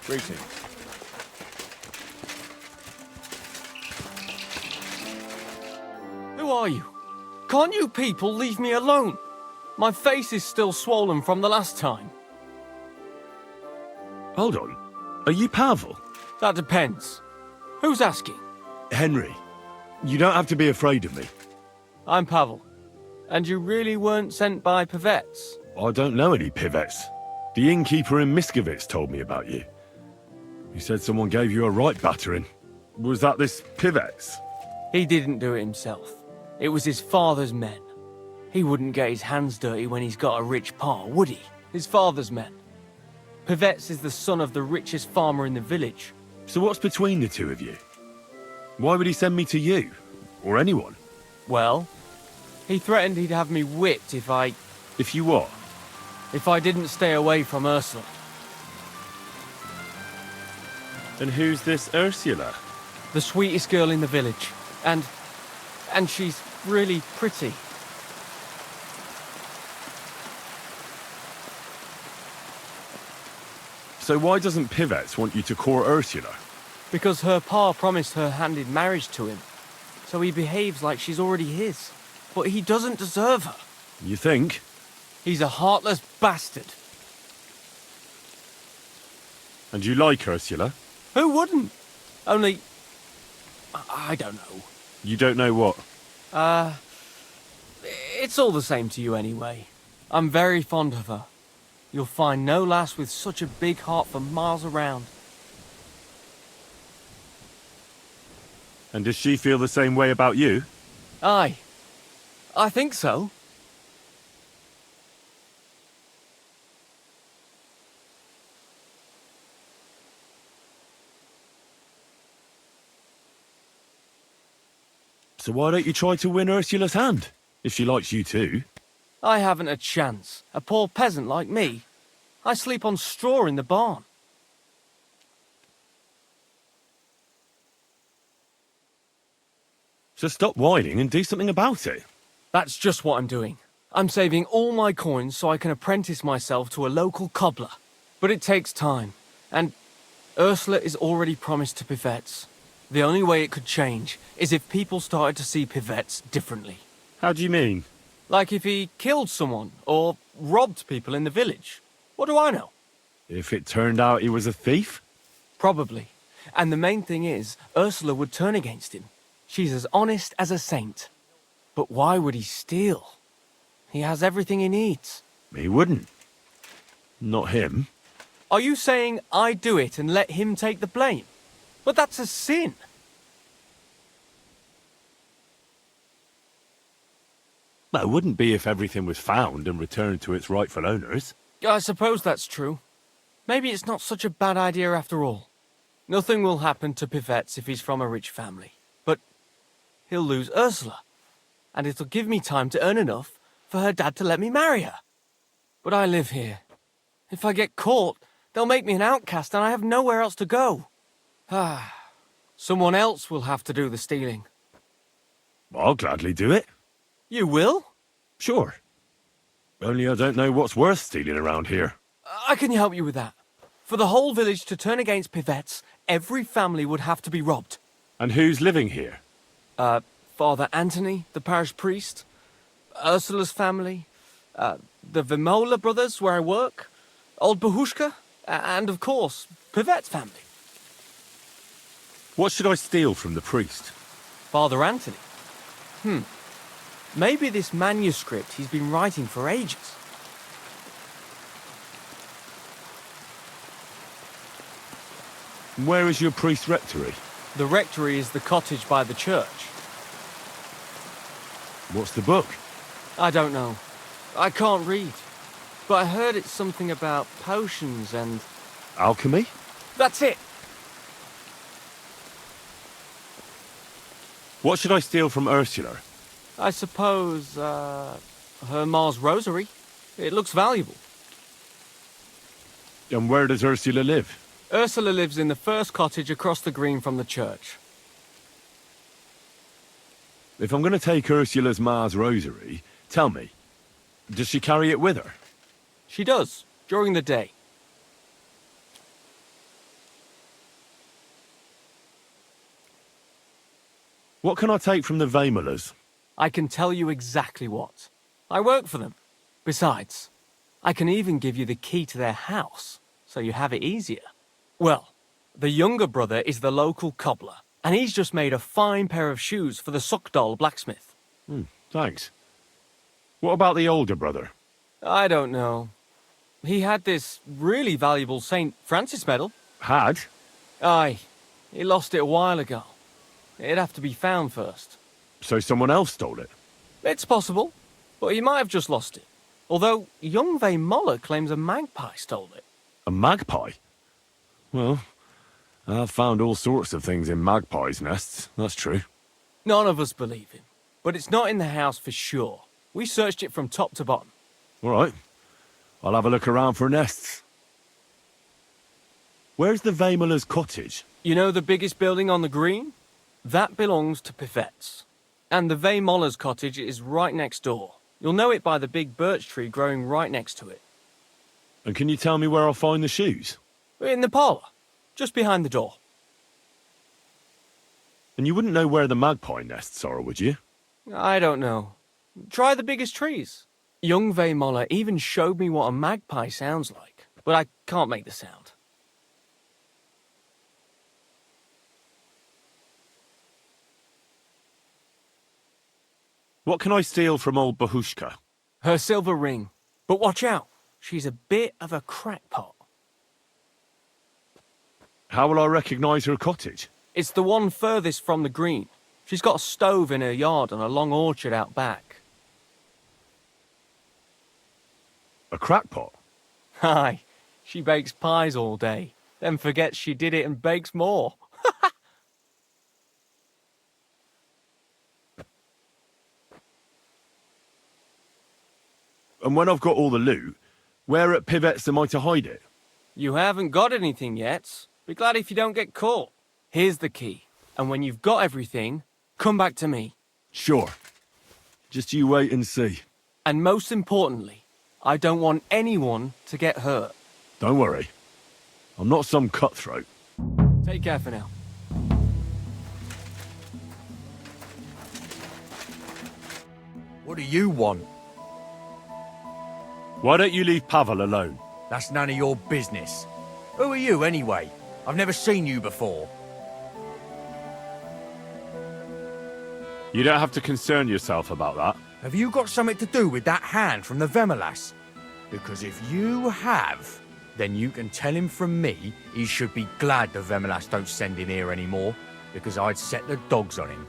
Greetings. Who are you? Can't you people leave me alone? My face is still swollen from the last time. Hold on. Are you Pavel? That depends. Who's asking? Henry, you don't have to be afraid of me. I'm Pavel. And you really weren't sent by Pivets? I don't know any Pivets. The innkeeper in Msacakci told me about you. He said someone gave you a right battering. Was that this Pivets? He didn't do it himself. It was his father's men. He wouldn't get his hands dirty when he's got a rich pa, would he? His father's men. Pivets is the son of the richest farmer in the village. So what's between the two of you? Why would he send me to you? Or anyone? Well, he threatened he'd have me whipped if I If you what? didn't stay away from Ursula. And who's this Ursula? The sweetest girl in the village. And she's really pretty. So why doesn't Pivets want you to court Ursula? Because her pa promised her hand in marriage to him. So he behaves like she's already his. But he doesn't deserve her. You think? He's a heartless bastard. And you like Ursula? Who wouldn't? Only... I don't know. You don't know what? It's all the same to you anyway. I'm very fond of her. You'll find no lass with such a big heart for miles around. And does she feel the same way about you? Aye. I think so. So why don't you try to win Ursula's hand, if she likes you too? I haven't a chance. A poor peasant like me. I sleep on straw in the barn. So stop whining and do something about it. That's just what I'm doing. I'm saving all my coins so I can apprentice myself to a local cobbler. But it takes time. And Ursula is already promised to Pivets. The only way it could change is if people started to see Pivets differently. How do you mean? Like if he killed someone or robbed people in the village. What do I know? If it turned out he was a thief? Probably. And the main thing is, Ursula would turn against him. She's as honest as a saint. But why would he steal? He has everything he needs. He wouldn't. Not him. Are you saying I do it and let him take the blame? But that's a sin. Well, it wouldn't be if everything was found and returned to its rightful owners. I suppose that's true. Maybe it's not such a bad idea after all. Nothing will happen to Pivets if he's from a rich family. But he'll lose Ursula. And it'll give me time to earn enough for her dad to let me marry her. But I live here. If I get caught, they'll make me an outcast and I have nowhere else to go. Someone else will have to do the stealing. I'll gladly do it. You will? Sure. Only I don't know what's worth stealing around here. I can help you with that. For the whole village to turn against Pivets, every family would have to be robbed. And who's living here? Father Anthony, the parish priest, Ursula's family, the Vimola brothers where I work, old Bahushka, and of course, Pivet's family. What should I steal from the priest? Father Anthony? Maybe this manuscript he's been writing for ages. Where is your priest's rectory? The rectory is the cottage by the church. What's the book? I don't know. I can't read. But I heard it's something about potions and... Alchemy? That's it! What should I steal from Ursula? I suppose, her Ma's rosary. It looks valuable. And where does Ursula live? Ursula lives in the first cottage across the green from the church. If I'm going to take Ursula's Ma's rosary, tell me, does she carry it with her? She does, during the day. What can I take from the Vaimolers? I can tell you exactly what. I work for them. Besides, I can even give you the key to their house, so you have it easier. Well, the younger brother is the local cobbler, and he's just made a fine pair of shoes for the Suckdoll blacksmith. Thanks. What about the older brother? I don't know. He had this really valuable St. Francis medal. Had? Aye, he lost it a while ago. It'd have to be found first. So someone else stole it? It's possible, but he might have just lost it. Although young Moller claims a magpie stole it. A magpie? Well, I've found all sorts of things in magpies' nests, that's true. None of us believe him, but it's not in the house for sure. We searched it from top to bottom. All right. I'll have a look around for nests. Where's the Vaimolers' cottage? You know the biggest building on the green? That belongs to Pivette's. And the Vaimoller's cottage is right next door. You'll know it by the big birch tree growing right next to it. And can you tell me where I'll find the shoes? In the parlour, just behind the door. And you wouldn't know where the magpie nests are, would you? I don't know. Try the biggest trees. Young Moller even showed me what a magpie sounds like, but I can't make the sound. What can I steal from old Bahushka? Her silver ring. But watch out, she's a bit of a crackpot. How will I recognise her cottage? It's the one furthest from the green. She's got a stove in her yard and a long orchard out back. A crackpot? Aye, she bakes pies all day, then forgets she did it and bakes more. And when I've got all the loot, where at Pivette's am I to hide it? You haven't got anything yet. Be glad if you don't get caught. Here's the key, and when you've got everything, come back to me. Sure. Just you wait and see. And most importantly, I don't want anyone to get hurt. Don't worry. I'm not some cutthroat. Take care for now. What do you want? Why don't you leave Pavel alone? That's none of your business. Who are you, anyway? I've never seen you before. You don't have to concern yourself about that. Have you got something to do with that hand from the Vemelas? Because if you have, then you can tell him from me he should be glad the Vemelas don't send him here anymore, because I'd set the dogs on him.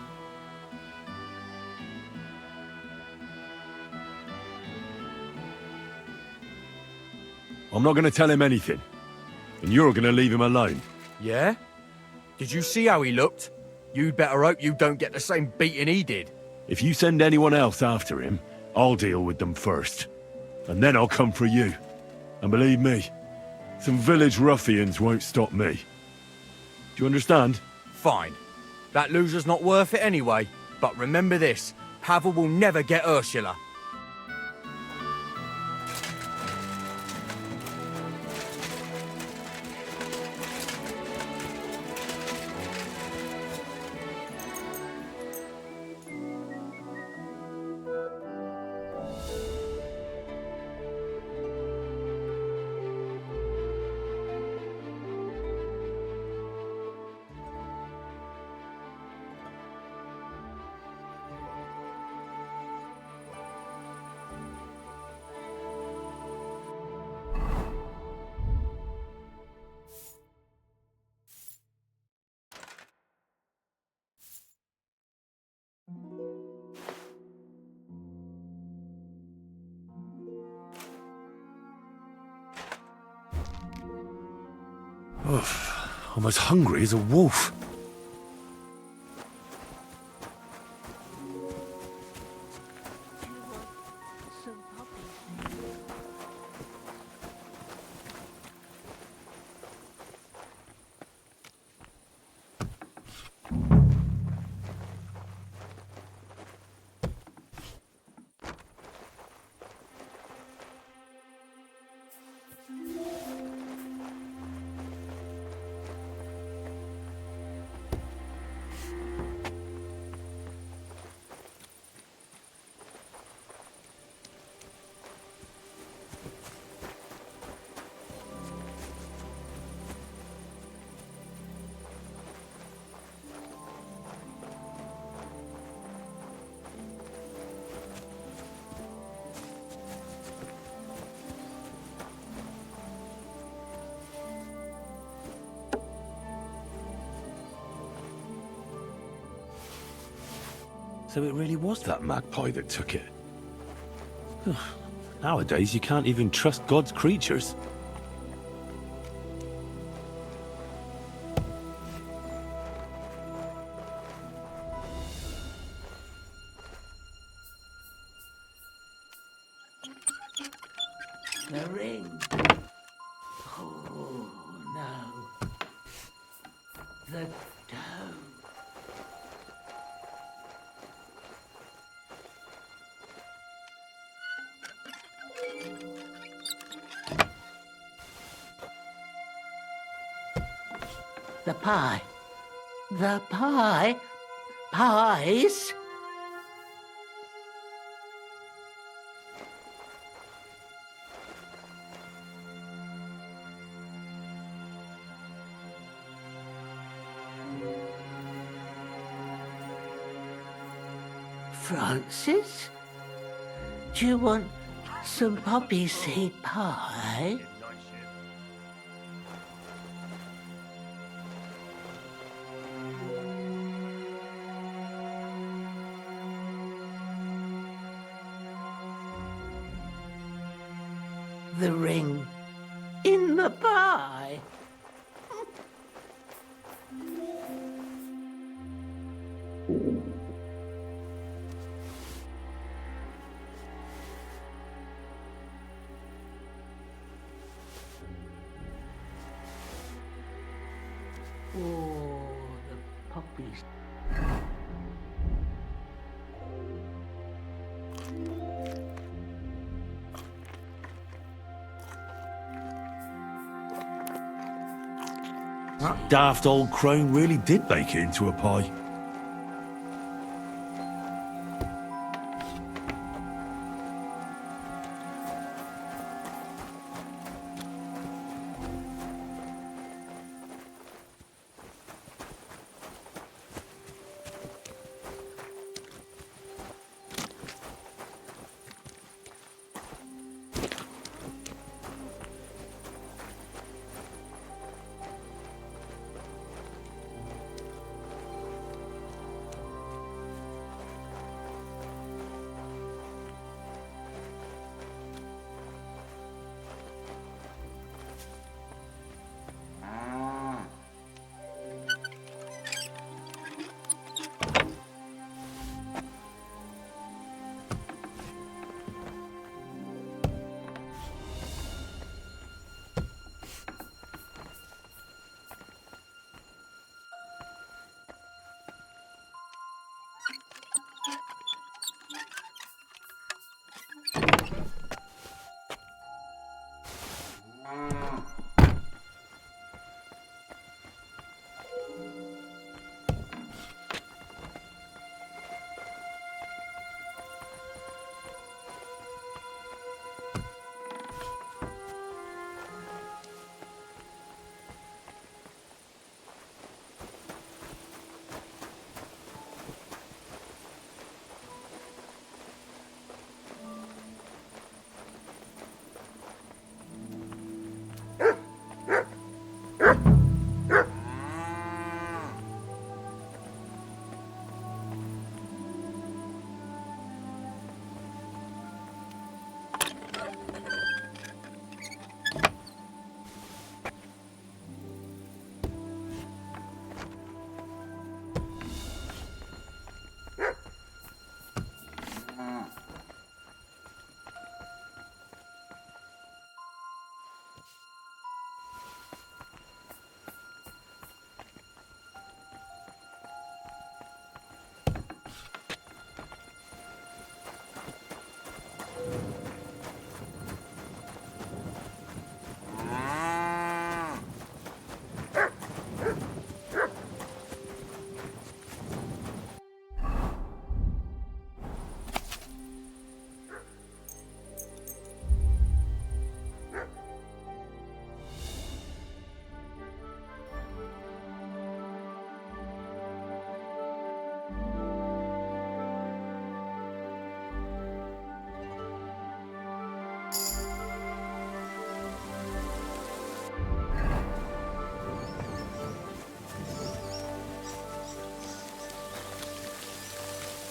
I'm not going to tell him anything. And you're going to leave him alone. Yeah? Did you see how he looked? You'd better hope you don't get the same beating he did. If you send anyone else after him, I'll deal with them first. And then I'll come for you. And believe me, some village ruffians won't stop me. Do you understand? Fine. That loser's not worth it anyway. But remember this, Pavel will never get Ursula. I'm as hungry as a wolf. So it really was that magpie that took it. Nowadays, you can't even trust God's creatures. The ring. Oh, no. The dome. The pie. The pie. Pies. Francis? Do you want some poppy seed pie? The ring in the pie. Oh, the puppies. That daft old crone really did make it into a pie.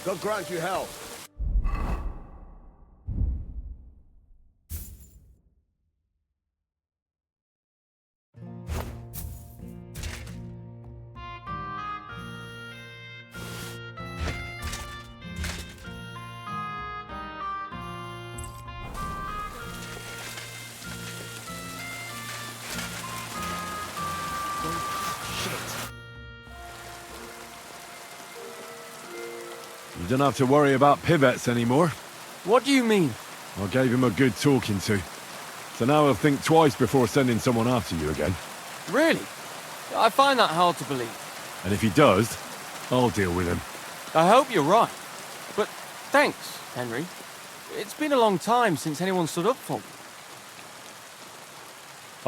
God grant you health. You don't have to worry about pivettes anymore. What do you mean? I gave him a good talking to. So now he'll think twice before sending someone after you again. Really? I find that hard to believe. And if he does, I'll deal with him. I hope you're right. But thanks, Henry. It's been a long time since anyone stood up for me.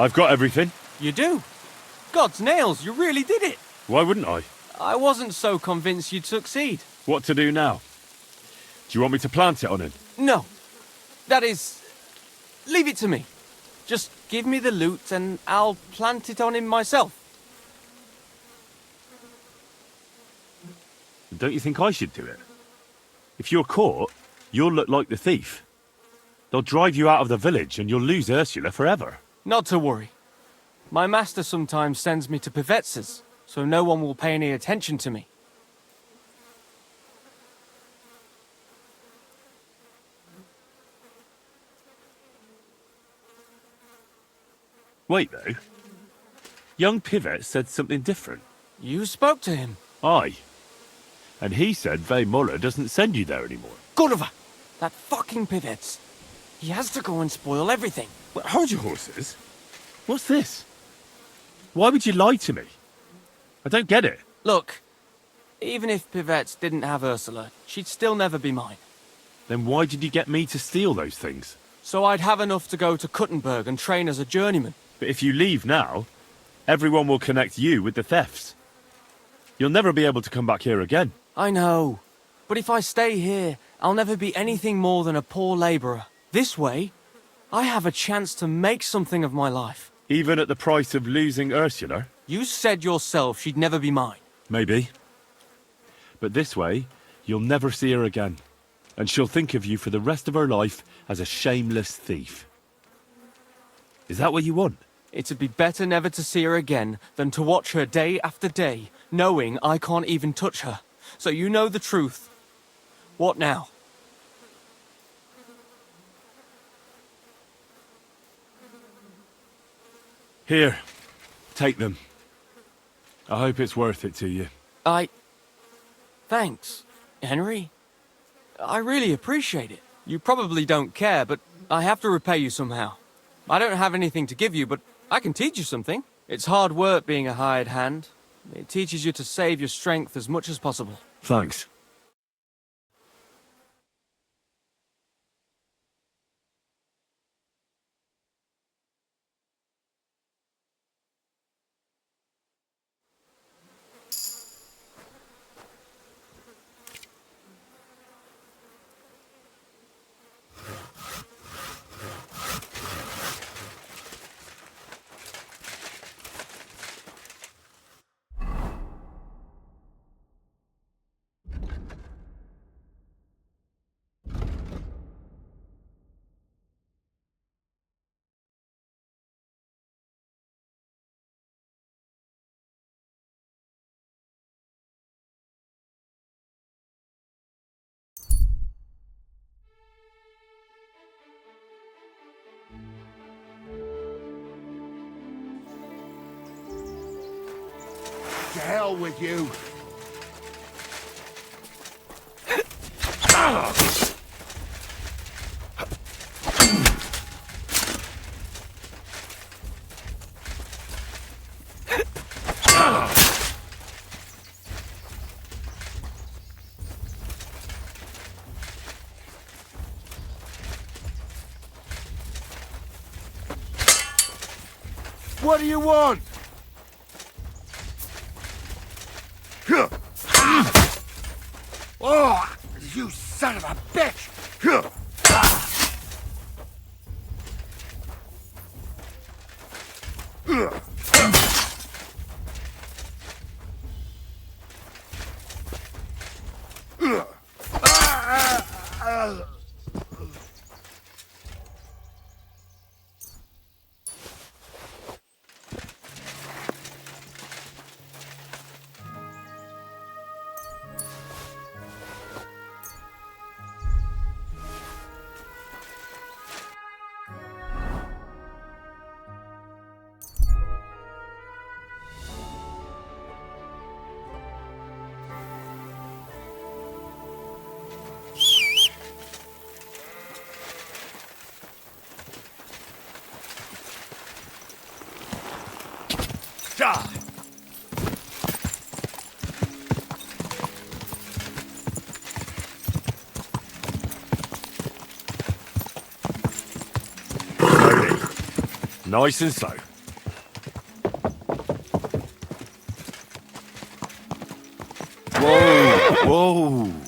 I've got everything. You do? God's nails, you really did it. Why wouldn't I? I wasn't so convinced you'd succeed. What to do now? Do you want me to plant it on him? No. That is... leave it to me. Just give me the loot and I'll plant it on him myself. Don't you think I should do it? If you're caught, you'll look like the thief. They'll drive you out of the village and you'll lose Ursula forever. Not to worry. My master sometimes sends me to Pivetz's, so no one will pay any attention to me. Wait, though. Young Pivet said something different. You spoke to him. Aye. And he said Muller doesn't send you there anymore. Gulliver! That fucking Pivetz. He has to go and spoil everything. Well, hold your horses. What's this? Why would you lie to me? I don't get it. Look, even if Pivetz didn't have Ursula, she'd still never be mine. Then why did you get me to steal those things? So I'd have enough to go to Kuttenberg and train as a journeyman. But if you leave now, everyone will connect you with the thefts. You'll never be able to come back here again. I know. But if I stay here, I'll never be anything more than a poor labourer. This way, I have a chance to make something of my life. Even at the price of losing Ursula? You said yourself she'd never be mine. Maybe. But this way, you'll never see her again. And she'll think of you for the rest of her life as a shameless thief. Is that what you want? It'd be better never to see her again than to watch her day after day, knowing I can't even touch her. So you know the truth. What now? Here. Take them. I hope it's worth it to you. Thanks, Henry. I really appreciate it. You probably don't care, but I have to repay you somehow. I don't have anything to give you, but I can teach you something. It's hard work being a hired hand. It teaches you to save your strength as much as possible. Thanks. To hell with you. What do you want? Oh, you son of a bitch! Die! Slowly. Nice and slow. Whoa! Whoa!